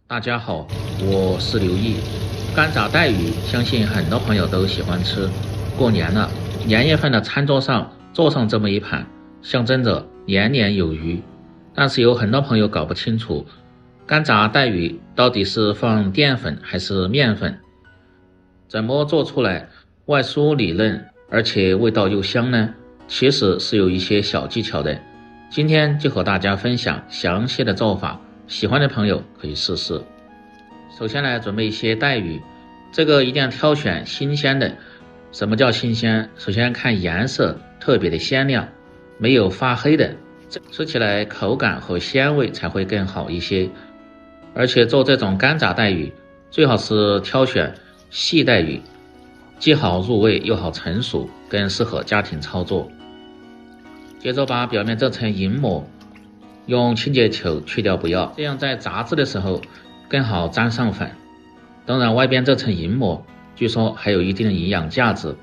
大家好，我是刘毅。干炸带鱼，相信很多朋友都喜欢吃。过年了，年夜饭的餐桌上做上这么一盘，象征着年年有余。但是有很多朋友搞不清楚，干炸带鱼到底是放淀粉还是面粉？怎么做出来外酥里嫩，而且味道又香呢？其实是有一些小技巧的。今天就和大家分享详细的做法，喜欢的朋友可以试试。首先来准备一些带鱼，这个一定要挑选新鲜的。什么叫新鲜？首先看颜色特别的鲜亮，没有发黑的，吃起来口感和鲜味才会更好一些。而且做这种干炸带鱼，最好是挑选细带鱼，既好入味又好成熟，更适合家庭操作。接着把表面这层银膜用清洁球去掉不要，这样在炸制的时候更好沾上粉。当然外边这层银膜据说还有一定的营养价值，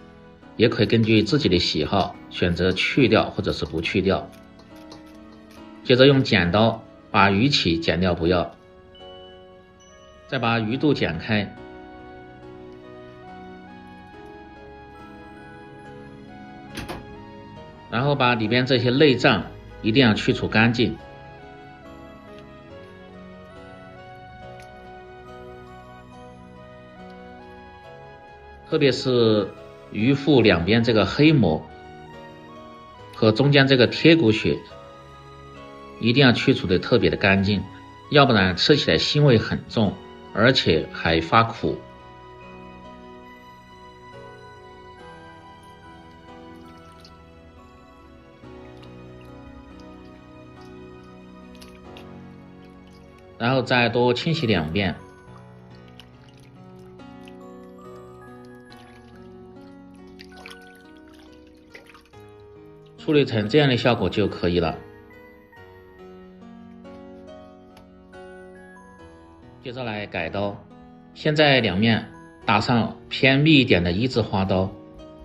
也可以根据自己的喜好选择去掉或者是不去掉。接着用剪刀把鱼鳍剪掉不要，再把鱼肚剪开，然后把里边这些内脏一定要去除干净。特别是鱼腹两边这个黑膜和中间这个贴骨血，一定要去除的特别的干净，要不然吃起来腥味很重，而且还发苦。然后再多清洗2遍。处理成这样的效果就可以了。接着来改刀，先在两面打上偏密一点的1字花刀，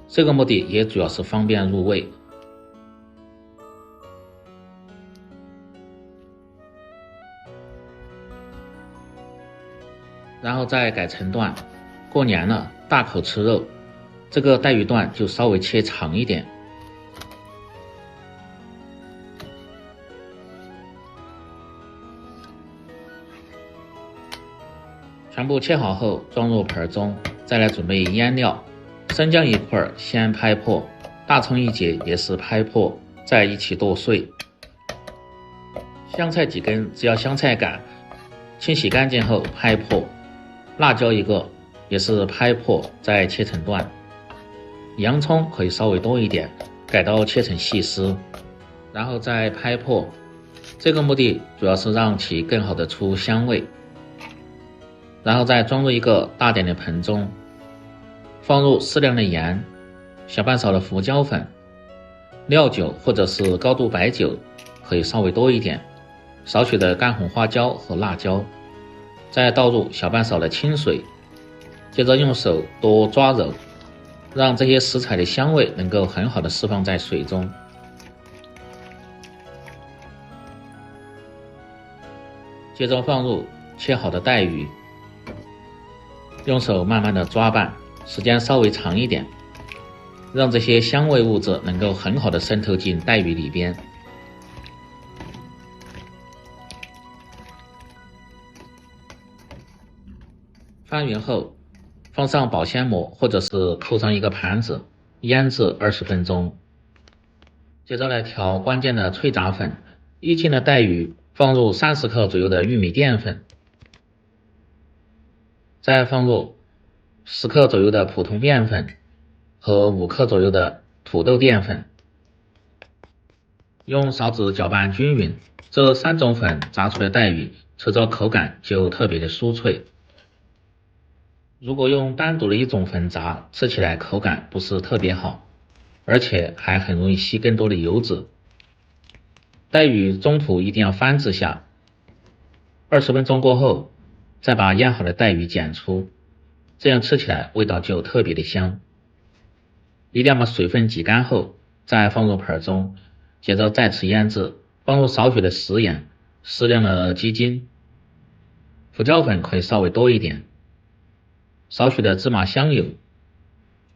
这个目的也主要是方便入味。然后再改成段，过年了大口吃肉，这个带鱼段就稍微切长一点。全部切好后装入盆中，再来准备腌料。生姜1块先拍破，大葱1节也是拍破，再一起剁碎。香菜几根，只要香菜杆清洗干净后拍破。辣椒1个也是拍破，再切成段。洋葱可以稍微多一点，改刀切成细丝，然后再拍破。这个目的主要是让其更好的出香味。然后再装入一个大点的盆中，放入适量的盐，小半勺的胡椒粉，料酒或者是高度白酒可以稍微多一点，少许的干红花椒和辣椒，再倒入小半勺的清水，接着用手多抓揉，让这些食材的香味能够很好的释放在水中。接着放入切好的带鱼，用手慢慢的抓拌，时间稍微长一点，让这些香味物质能够很好的渗透进带鱼里边。翻匀后放上保鲜膜，或者是扣上一个盘子，腌制20分钟。接着来调关键的脆炸粉，1斤的带鱼放入30克左右的玉米淀粉，再放入10克左右的普通面粉和5克左右的土豆淀粉，用勺子搅拌均匀。这3种粉炸出的带鱼吃着口感就特别的酥脆。如果用单独的一种粉炸，吃起来口感不是特别好，而且还很容易吸更多的油脂。带鱼中途一定要翻制下，20分钟过后再把腌好的带鱼捡出，这样吃起来味道就特别的香。一定要把水分挤干后再放入盆中，接着再次腌制，放入少许的食盐，适量的鸡精，胡椒粉可以稍微多一点，少许的芝麻香油，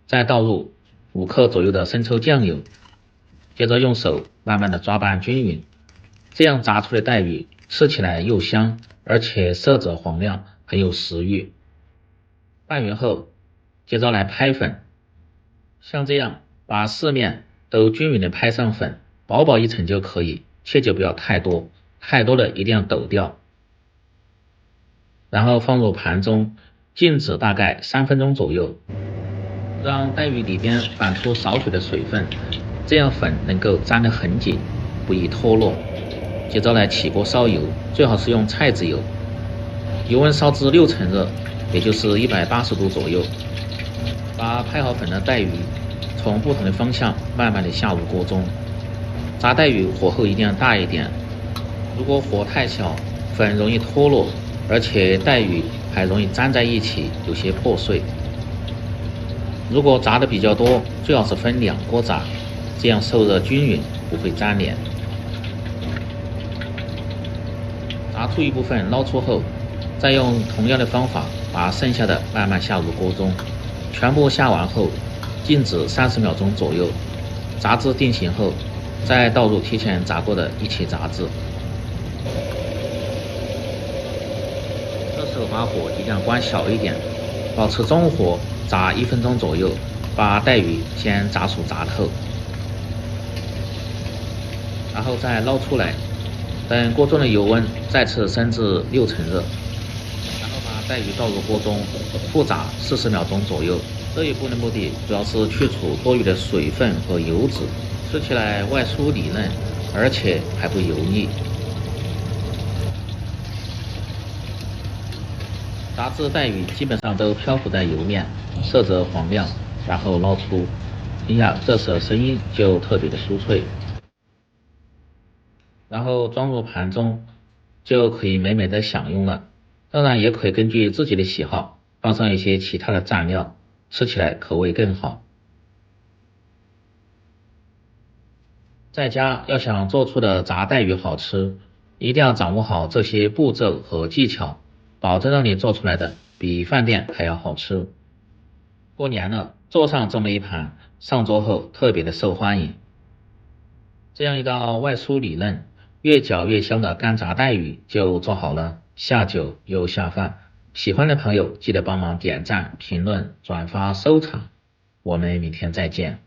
再倒入5克左右的生抽酱油，接着用手慢慢的抓拌均匀，这样炸出的带鱼吃起来又香，而且色泽黄亮，很有食欲。拌匀后，接着来拍粉，像这样把4面都均匀的拍上粉，薄薄一层就可以，切记不要太多，太多了一定要抖掉。然后放入盘中，静止大概3分钟左右，让带鱼里边反出少许的水分，这样粉能够粘得很紧，不易脱落。接着来起锅烧油，最好是用菜籽油，油温烧至6成热，也就是180度左右。把拍好粉的带鱼从不同的方向慢慢的下入锅中。炸带鱼火候一定要大一点，如果火太小，粉容易脱落，而且带鱼还容易粘在一起，有些破碎。如果炸的比较多，最好是分2锅炸，这样受热均匀，不会粘连。炸出一部分捞出后，再用同样的方法把剩下的慢慢下入锅中，全部下完后静止30秒钟左右，炸至定型后再倒入提前炸过的一起炸制。这时候把火一定要关小一点，保持中火炸1分钟左右，把带鱼先炸熟炸透，然后再捞出来，等锅中的油温再次升至6成热，然后把带鱼倒入锅中复炸40秒钟左右。这一步的目的主要是去除多余的水分和油脂，吃起来外酥里嫩，而且还不油腻。炸制带鱼基本上都漂浮在油面，色泽黄亮，然后捞出，听下这时候声音就特别的酥脆。然后装入盘中，就可以美美的享用了。当然也可以根据自己的喜好放上一些其他的蘸料，吃起来口味更好。在家要想做出的炸带鱼好吃，一定要掌握好这些步骤和技巧，保证让你做出来的比饭店还要好吃。过年了，做上这么一盘，上桌后特别的受欢迎。这样一道外酥里嫩，越嚼越香的干炸带鱼就做好了，下酒又下饭。喜欢的朋友记得帮忙点赞、评论、转发、收藏。我们明天再见。